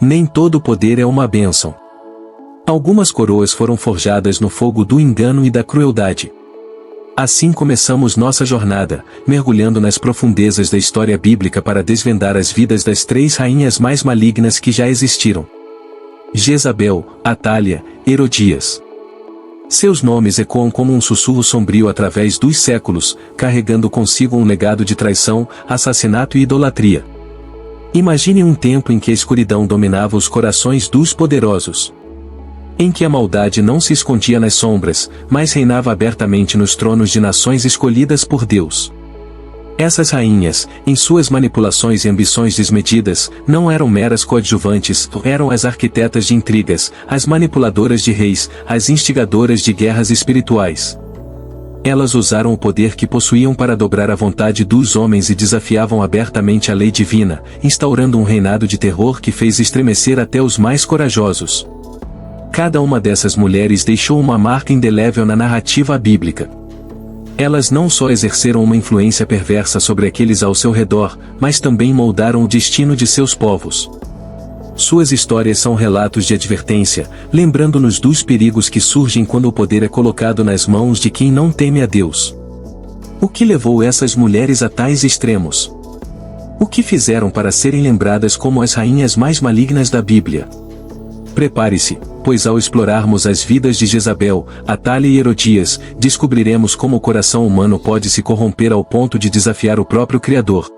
Nem todo poder é uma bênção. Algumas coroas foram forjadas no fogo do engano e da crueldade. Assim começamos nossa jornada, mergulhando nas profundezas da história bíblica para desvendar as vidas das 3 rainhas mais malignas que já existiram: Jezabel, Atália, Herodias. Seus nomes ecoam como um sussurro sombrio através dos séculos, carregando consigo um legado de traição, assassinato e idolatria. Imagine um tempo em que a escuridão dominava os corações dos poderosos. Em que a maldade não se escondia nas sombras, mas reinava abertamente nos tronos de nações escolhidas por Deus. Essas rainhas, em suas manipulações e ambições desmedidas, não eram meras coadjuvantes, eram as arquitetas de intrigas, as manipuladoras de reis, as instigadoras de guerras espirituais. Elas usaram o poder que possuíam para dobrar a vontade dos homens e desafiavam abertamente a lei divina, instaurando um reinado de terror que fez estremecer até os mais corajosos. Cada uma dessas mulheres deixou uma marca indelével na narrativa bíblica. Elas não só exerceram uma influência perversa sobre aqueles ao seu redor, mas também moldaram o destino de seus povos. Suas histórias são relatos de advertência, lembrando-nos dos perigos que surgem quando o poder é colocado nas mãos de quem não teme a Deus. O que levou essas mulheres a tais extremos? O que fizeram para serem lembradas como as rainhas mais malignas da Bíblia? Prepare-se, pois ao explorarmos as vidas de Jezabel, Atália e Herodias, descobriremos como o coração humano pode se corromper ao ponto de desafiar o próprio Criador.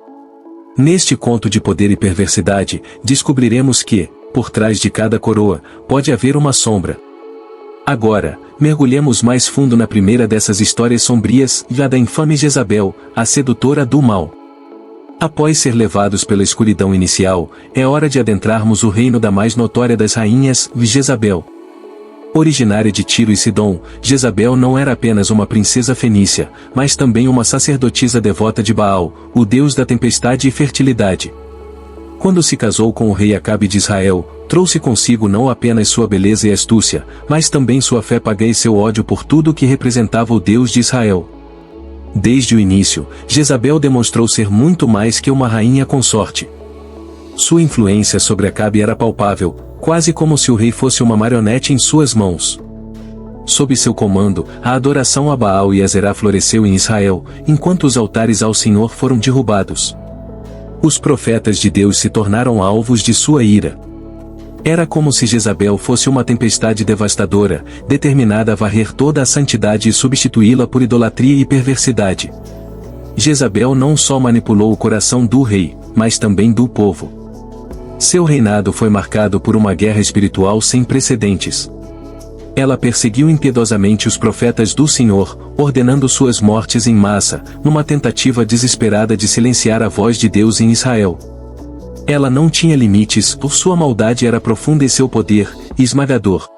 Neste conto de poder e perversidade, descobriremos que, por trás de cada coroa, pode haver uma sombra. Agora, mergulhemos mais fundo na primeira dessas histórias sombrias, a da infame Jezabel, a sedutora do mal. Após ser levados pela escuridão inicial, é hora de adentrarmos o reino da mais notória das rainhas, Jezabel. Originária de Tiro e Sidom, Jezabel não era apenas uma princesa fenícia, mas também uma sacerdotisa devota de Baal, o deus da tempestade e fertilidade. Quando se casou com o rei Acabe de Israel, trouxe consigo não apenas sua beleza e astúcia, mas também sua fé pagã e seu ódio por tudo o que representava o Deus de Israel. Desde o início, Jezabel demonstrou ser muito mais que uma rainha consorte. Sua influência sobre Acabe era palpável, quase como se o rei fosse uma marionete em suas mãos. Sob seu comando, a adoração a Baal e Azerá floresceu em Israel, enquanto os altares ao Senhor foram derrubados. Os profetas de Deus se tornaram alvos de sua ira. Era como se Jezabel fosse uma tempestade devastadora, determinada a varrer toda a santidade e substituí-la por idolatria e perversidade. Jezabel não só manipulou o coração do rei, mas também do povo. Seu reinado foi marcado por uma guerra espiritual sem precedentes. Ela perseguiu impiedosamente os profetas do Senhor, ordenando suas mortes em massa, numa tentativa desesperada de silenciar a voz de Deus em Israel. Ela não tinha limites, por sua maldade era profunda e seu poder, esmagador.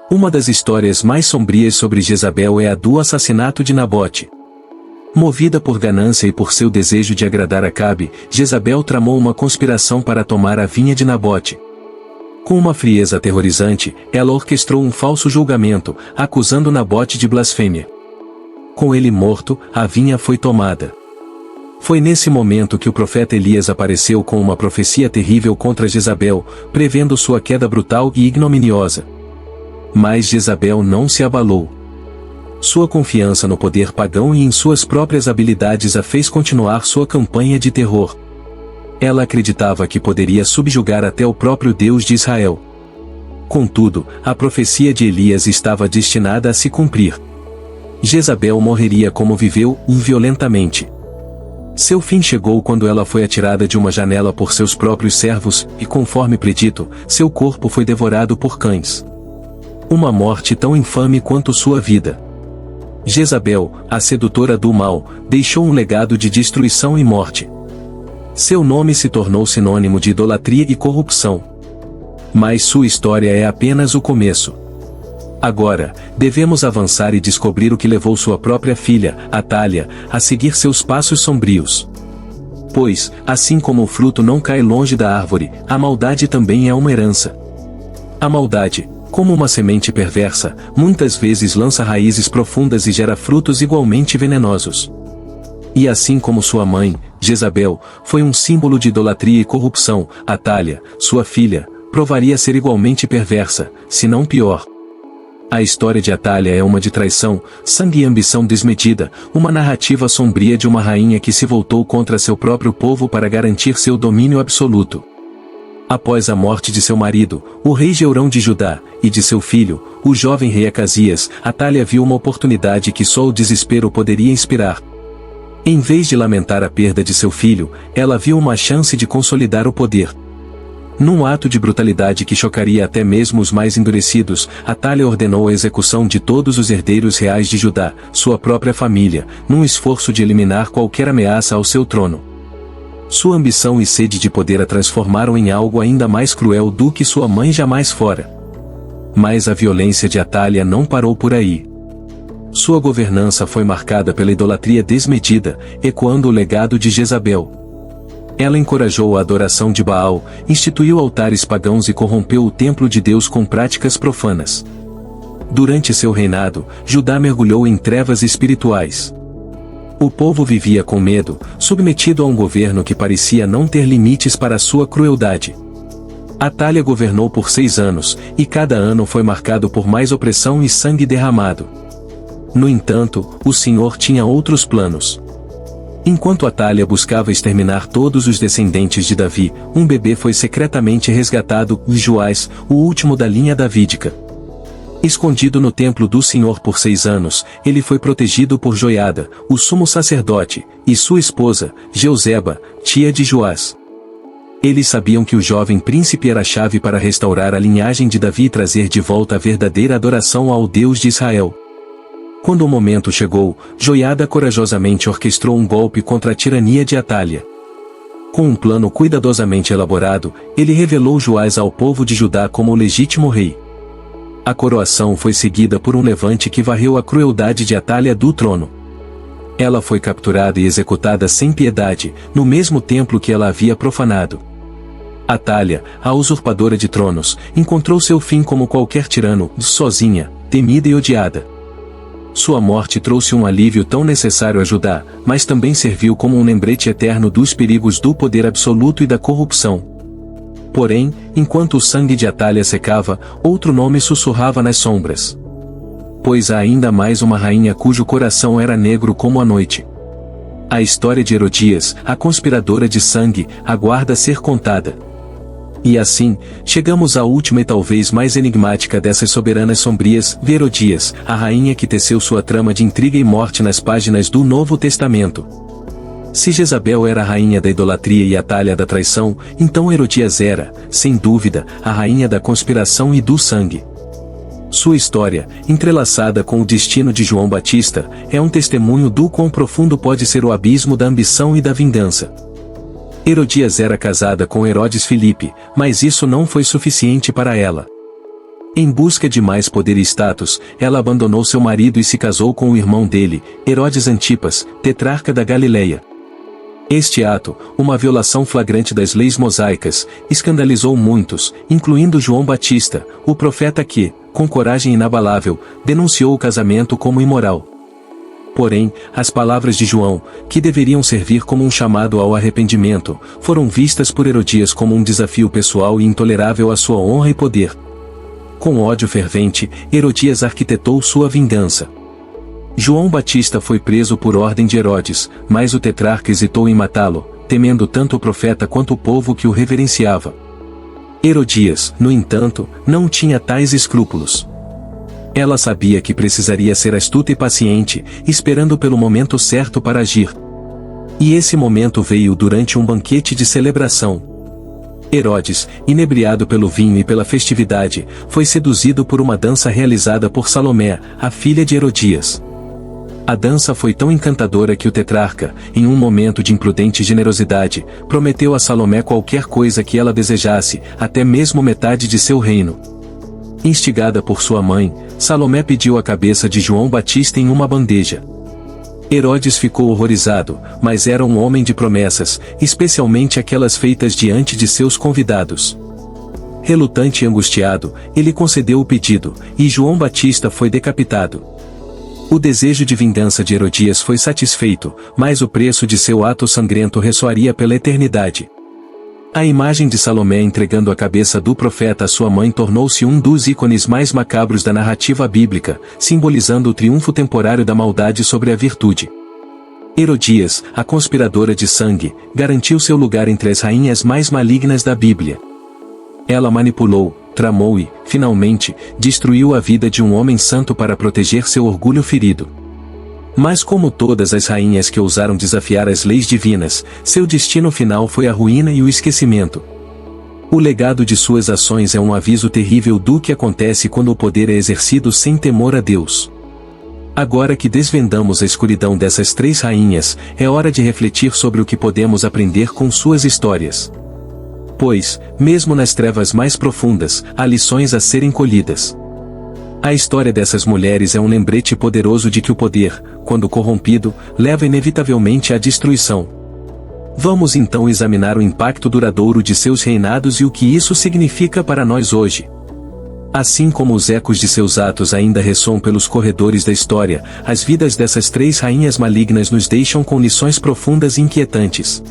Uma das histórias mais sombrias sobre Jezabel é a do assassinato de Nabote. Movida por ganância e por seu desejo de agradar Acabe, Jezabel tramou uma conspiração para tomar a vinha de Nabote. Com uma frieza aterrorizante, ela orquestrou um falso julgamento, acusando Nabote de blasfêmia. Com ele morto, a vinha foi tomada. Foi nesse momento que o profeta Elias apareceu com uma profecia terrível contra Jezabel, prevendo sua queda brutal e ignominiosa. Mas Jezabel não se abalou. Sua confiança no poder pagão e em suas próprias habilidades a fez continuar sua campanha de terror. Ela acreditava que poderia subjugar até o próprio Deus de Israel. Contudo, a profecia de Elias estava destinada a se cumprir. Jezabel morreria como viveu, violentamente. Seu fim chegou quando ela foi atirada de uma janela por seus próprios servos, e conforme predito, seu corpo foi devorado por cães. Uma morte tão infame quanto sua vida. Jezabel, a sedutora do mal, deixou um legado de destruição e morte. Seu nome se tornou sinônimo de idolatria e corrupção. Mas sua história é apenas o começo. Agora, devemos avançar e descobrir o que levou sua própria filha, Atália, a seguir seus passos sombrios. Pois, assim como o fruto não cai longe da árvore, a maldade também é uma herança. A maldade, como uma semente perversa, muitas vezes lança raízes profundas e gera frutos igualmente venenosos. E assim como sua mãe, Jezabel, foi um símbolo de idolatria e corrupção, Atália, sua filha, provaria ser igualmente perversa, se não pior. A história de Atália é uma de traição, sangue e ambição desmedida, uma narrativa sombria de uma rainha que se voltou contra seu próprio povo para garantir seu domínio absoluto. Após a morte de seu marido, o rei Jeurão de Judá, e de seu filho, o jovem rei Acasias, Atália viu uma oportunidade que só o desespero poderia inspirar. Em vez de lamentar a perda de seu filho, ela viu uma chance de consolidar o poder. Num ato de brutalidade que chocaria até mesmo os mais endurecidos, Atália ordenou a execução de todos os herdeiros reais de Judá, sua própria família, num esforço de eliminar qualquer ameaça ao seu trono. Sua ambição e sede de poder a transformaram em algo ainda mais cruel do que sua mãe jamais fora. Mas a violência de Atália não parou por aí. Sua governança foi marcada pela idolatria desmedida, ecoando o legado de Jezabel. Ela encorajou a adoração de Baal, instituiu altares pagãos e corrompeu o templo de Deus com práticas profanas. Durante seu reinado, Judá mergulhou em trevas espirituais. O povo vivia com medo, submetido a um governo que parecia não ter limites para sua crueldade. Atália governou por 6 anos, e cada ano foi marcado por mais opressão e sangue derramado. No entanto, o Senhor tinha outros planos. Enquanto Atália buscava exterminar todos os descendentes de Davi, um bebê foi secretamente resgatado, Joás, o último da linha davídica. Escondido no templo do Senhor por 6 anos, ele foi protegido por Joiada, o sumo sacerdote, e sua esposa, Jeuzeba, tia de Joás. Eles sabiam que o jovem príncipe era a chave para restaurar a linhagem de Davi e trazer de volta a verdadeira adoração ao Deus de Israel. Quando o momento chegou, Joiada corajosamente orquestrou um golpe contra a tirania de Atália. Com um plano cuidadosamente elaborado, ele revelou Joás ao povo de Judá como o legítimo rei. A coroação foi seguida por um levante que varreu a crueldade de Atália do trono. Ela foi capturada e executada sem piedade, no mesmo templo que ela havia profanado. Atália, a usurpadora de tronos, encontrou seu fim como qualquer tirano, sozinha, temida e odiada. Sua morte trouxe um alívio tão necessário a Judá, mas também serviu como um lembrete eterno dos perigos do poder absoluto e da corrupção. Porém, enquanto o sangue de Atália secava, outro nome sussurrava nas sombras. Pois há ainda mais uma rainha cujo coração era negro como a noite. A história de Herodias, a conspiradora de sangue, aguarda ser contada. E assim, chegamos à última e talvez mais enigmática dessas soberanas sombrias, Herodias, a rainha que teceu sua trama de intriga e morte nas páginas do Novo Testamento. Se Jezabel era a rainha da idolatria e Atália da traição, então Herodias era, sem dúvida, a rainha da conspiração e do sangue. Sua história, entrelaçada com o destino de João Batista, é um testemunho do quão profundo pode ser o abismo da ambição e da vingança. Herodias era casada com Herodes Filipe, mas isso não foi suficiente para ela. Em busca de mais poder e status, ela abandonou seu marido e se casou com o irmão dele, Herodes Antipas, tetrarca da Galileia. Este ato, uma violação flagrante das leis mosaicas, escandalizou muitos, incluindo João Batista, o profeta que, com coragem inabalável, denunciou o casamento como imoral. Porém, as palavras de João, que deveriam servir como um chamado ao arrependimento, foram vistas por Herodias como um desafio pessoal e intolerável à sua honra e poder. Com ódio fervente, Herodias arquitetou sua vingança. João Batista foi preso por ordem de Herodes, mas o tetrarca hesitou em matá-lo, temendo tanto o profeta quanto o povo que o reverenciava. Herodias, no entanto, não tinha tais escrúpulos. Ela sabia que precisaria ser astuta e paciente, esperando pelo momento certo para agir. E esse momento veio durante um banquete de celebração. Herodes, inebriado pelo vinho e pela festividade, foi seduzido por uma dança realizada por Salomé, a filha de Herodias. A dança foi tão encantadora que o tetrarca, em um momento de imprudente generosidade, prometeu a Salomé qualquer coisa que ela desejasse, até mesmo metade de seu reino. Instigada por sua mãe, Salomé pediu a cabeça de João Batista em uma bandeja. Herodes ficou horrorizado, mas era um homem de promessas, especialmente aquelas feitas diante de seus convidados. Relutante e angustiado, ele concedeu o pedido, e João Batista foi decapitado. O desejo de vingança de Herodias foi satisfeito, mas o preço de seu ato sangrento ressoaria pela eternidade. A imagem de Salomé entregando a cabeça do profeta à sua mãe tornou-se um dos ícones mais macabros da narrativa bíblica, simbolizando o triunfo temporário da maldade sobre a virtude. Herodias, a conspiradora de sangue, garantiu seu lugar entre as rainhas mais malignas da Bíblia. Ela manipulou, tramou e, finalmente, destruiu a vida de um homem santo para proteger seu orgulho ferido. Mas como todas as rainhas que ousaram desafiar as leis divinas, seu destino final foi a ruína e o esquecimento. O legado de suas ações é um aviso terrível do que acontece quando o poder é exercido sem temor a Deus. Agora que desvendamos a escuridão dessas 3 rainhas, é hora de refletir sobre o que podemos aprender com suas histórias. Pois, mesmo nas trevas mais profundas, há lições a serem colhidas. A história dessas mulheres é um lembrete poderoso de que o poder, quando corrompido, leva inevitavelmente à destruição. Vamos então examinar o impacto duradouro de seus reinados e o que isso significa para nós hoje. Assim como os ecos de seus atos ainda ressoam pelos corredores da história, as vidas dessas 3 rainhas malignas nos deixam com lições profundas e inquietantes.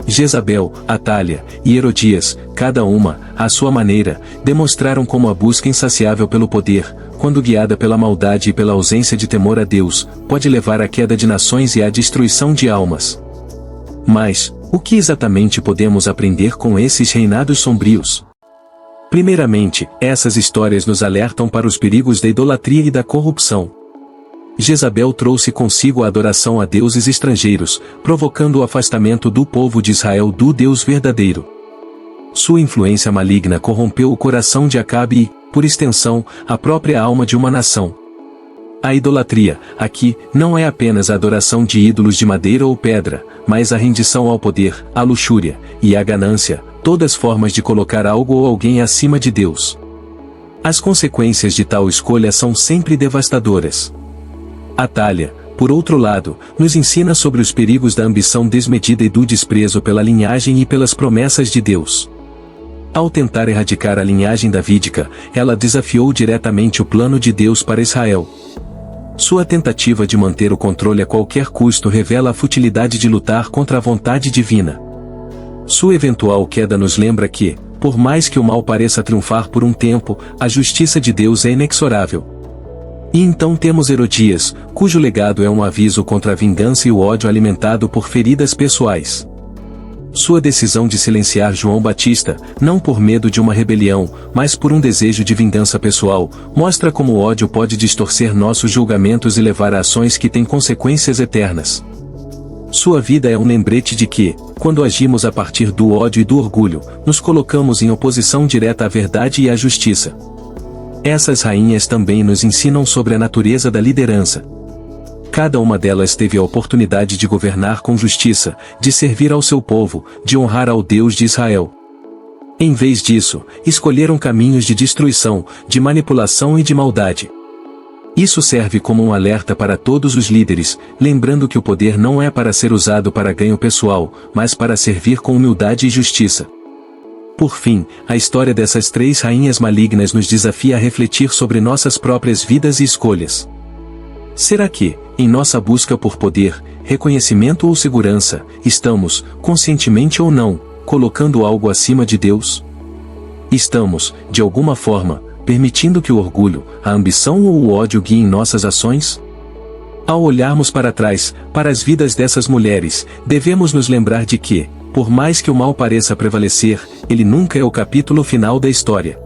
Jezabel, Atália e Herodias, cada uma, à sua maneira, demonstraram como a busca insaciável pelo poder, quando guiada pela maldade e pela ausência de temor a Deus, pode levar à queda de nações e à destruição de almas. Mas, o que exatamente podemos aprender com esses reinados sombrios? Primeiramente, essas histórias nos alertam para os perigos da idolatria e da corrupção. Jezabel trouxe consigo a adoração a deuses estrangeiros, provocando o afastamento do povo de Israel do Deus verdadeiro. Sua influência maligna corrompeu o coração de Acabe e, por extensão, a própria alma de uma nação. A idolatria, aqui, não é apenas a adoração de ídolos de madeira ou pedra, mas a rendição ao poder, à luxúria e à ganância, todas formas de colocar algo ou alguém acima de Deus. As consequências de tal escolha são sempre devastadoras. Atália, por outro lado, nos ensina sobre os perigos da ambição desmedida e do desprezo pela linhagem e pelas promessas de Deus. Ao tentar erradicar a linhagem davídica, ela desafiou diretamente o plano de Deus para Israel. Sua tentativa de manter o controle a qualquer custo revela a futilidade de lutar contra a vontade divina. Sua eventual queda nos lembra que, por mais que o mal pareça triunfar por um tempo, a justiça de Deus é inexorável. E então temos Herodias, cujo legado é um aviso contra a vingança e o ódio alimentado por feridas pessoais. Sua decisão de silenciar João Batista, não por medo de uma rebelião, mas por um desejo de vingança pessoal, mostra como o ódio pode distorcer nossos julgamentos e levar a ações que têm consequências eternas. Sua vida é um lembrete de que, quando agimos a partir do ódio e do orgulho, nos colocamos em oposição direta à verdade e à justiça. Essas rainhas também nos ensinam sobre a natureza da liderança. Cada uma delas teve a oportunidade de governar com justiça, de servir ao seu povo, de honrar ao Deus de Israel. Em vez disso, escolheram caminhos de destruição, de manipulação e de maldade. Isso serve como um alerta para todos os líderes, lembrando que o poder não é para ser usado para ganho pessoal, mas para servir com humildade e justiça. Por fim, a história dessas 3 rainhas malignas nos desafia a refletir sobre nossas próprias vidas e escolhas. Será que, em nossa busca por poder, reconhecimento ou segurança, estamos, conscientemente ou não, colocando algo acima de Deus? Estamos, de alguma forma, permitindo que o orgulho, a ambição ou o ódio guiem nossas ações? Ao olharmos para trás, para as vidas dessas mulheres, devemos nos lembrar de que, por mais que o mal pareça prevalecer, ele nunca é o capítulo final da história.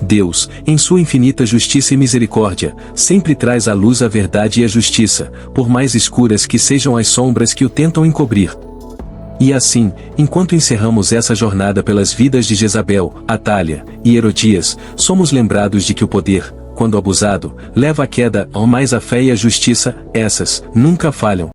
Deus, em sua infinita justiça e misericórdia, sempre traz à luz a verdade e a justiça, por mais escuras que sejam as sombras que o tentam encobrir. E assim, enquanto encerramos essa jornada pelas vidas de Jezabel, Atália e Herodias, somos lembrados de que o poder, quando abusado, leva à queda, mas a fé e a justiça, essas, nunca falham.